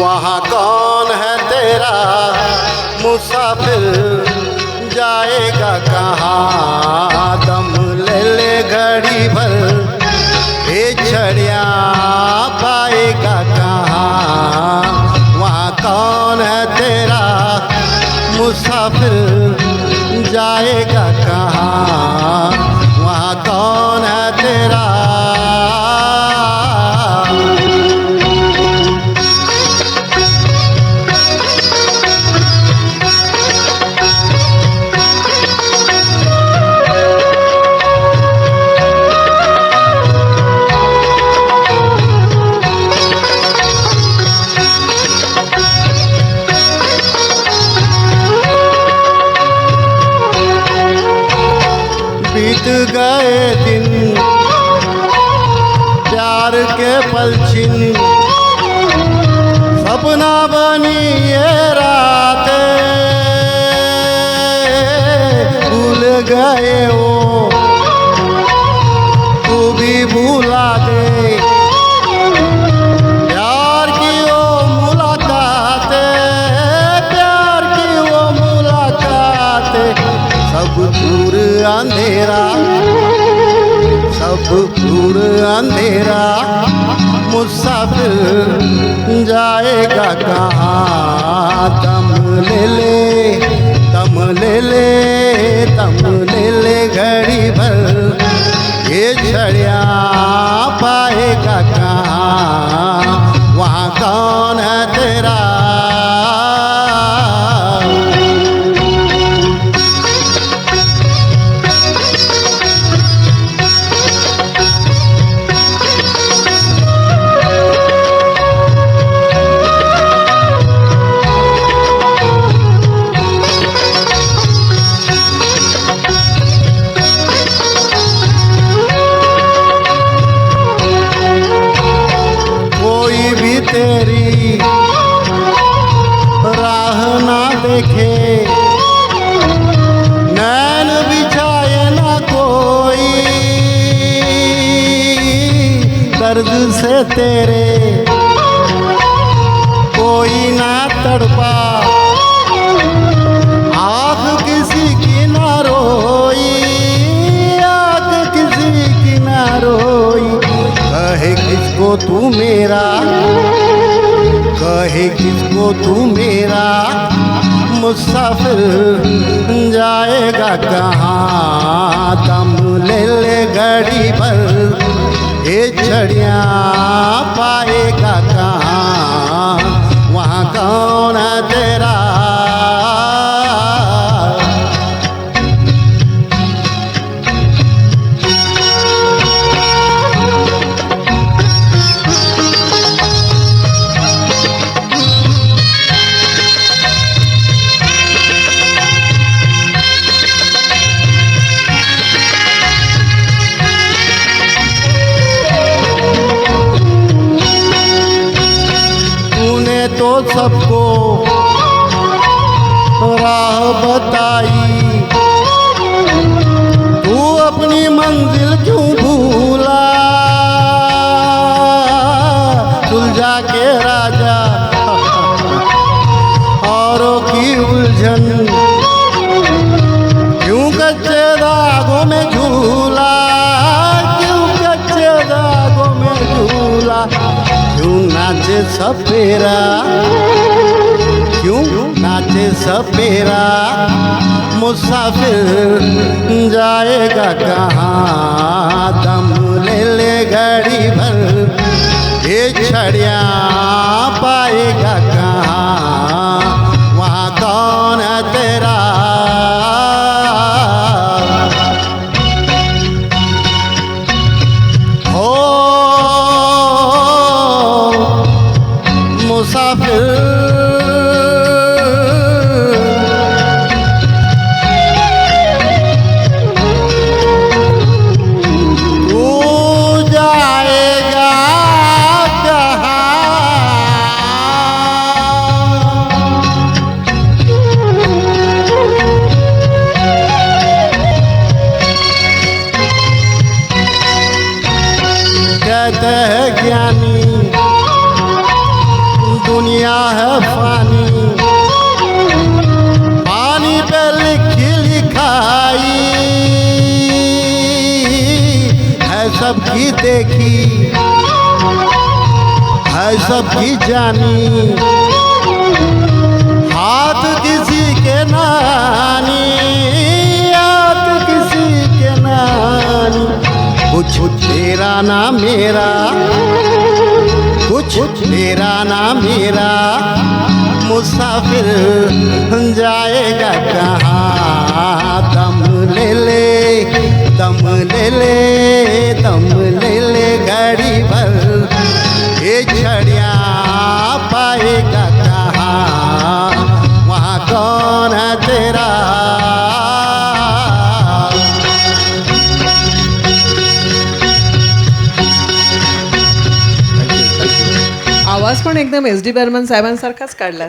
वहाँ कौन है तेरा मुसाफिर, जाएगा कहाँ, दम ले ले घड़ी भर, ये छड़िया पाएगा कहाँ। वहाँ कौन है तेरा मुसाफिर, जाएगा कहाँ, वहाँ कौन है तेरा। बीत गए दिन प्यार के पल छिन, सपना बनी ये रातें, भूल गए वो तू भी भूला दे, प्यार की वो मुलाकातें, प्यार की वो मुलाकातें, सब दूर अंधेरा, सब दूर अंधेरा, मुसाफिर जाएगा कहाँ, दम ले ले, दम ले ले, दम ले ले घड़ी भर, ये छड़िया पाएगा कहाँ, वहाँ कौन है तेरा। तेरी राह ना देखे, नैन बिछाए ना कोई, दर्द से तेरे कोई ना तड़पा, आँख किसी की ना रोई, आँख किसी की ना रोई, कहे किसको तू मेरा, कहे किसको तू मेरा, मुसाफिर जाएगा कहाँ, दम ले ले घड़ी भर, ये छड़िया पाएगा कहाँ, वहाँ कौन है तेरा। तो सबको राह बताई, तू अपनी मंजिल क्यों भूला, सुलझा के राजा औरों की उलझन, क्यों कच्चे दागों में झूला, क्यों कच्चे दागों में झूला, क्यों नाचे सपेरा, क्यों नाचे सपेरा, मुसाफिर जाएगा कहाँ, दम ले ले घड़ी भर, ये छड़िया पाएगा कहाँ, वहाँ कौन है तेरा। मुसाफिर कहते हैं ज्ञानी दुनिया है फानी, पानी पे लिखी लिखाई है सबकी देखी, है सबकी जानी, हाथ किसी के नानी, हाथ किसी के नानी। कुछ तेरा ना मेरा, कुछ तेरा ना मेरा, मुसाफिर जाएगा कहाँ। दम ले ले, दम ले ले, दम ले ले घड़ी भर, ये छड़िया पाएगा कहाँ। वहाँ कौन है तेरा? आवाज पण एकदम एस डी बर्मन साहेबांसारखाच काढला.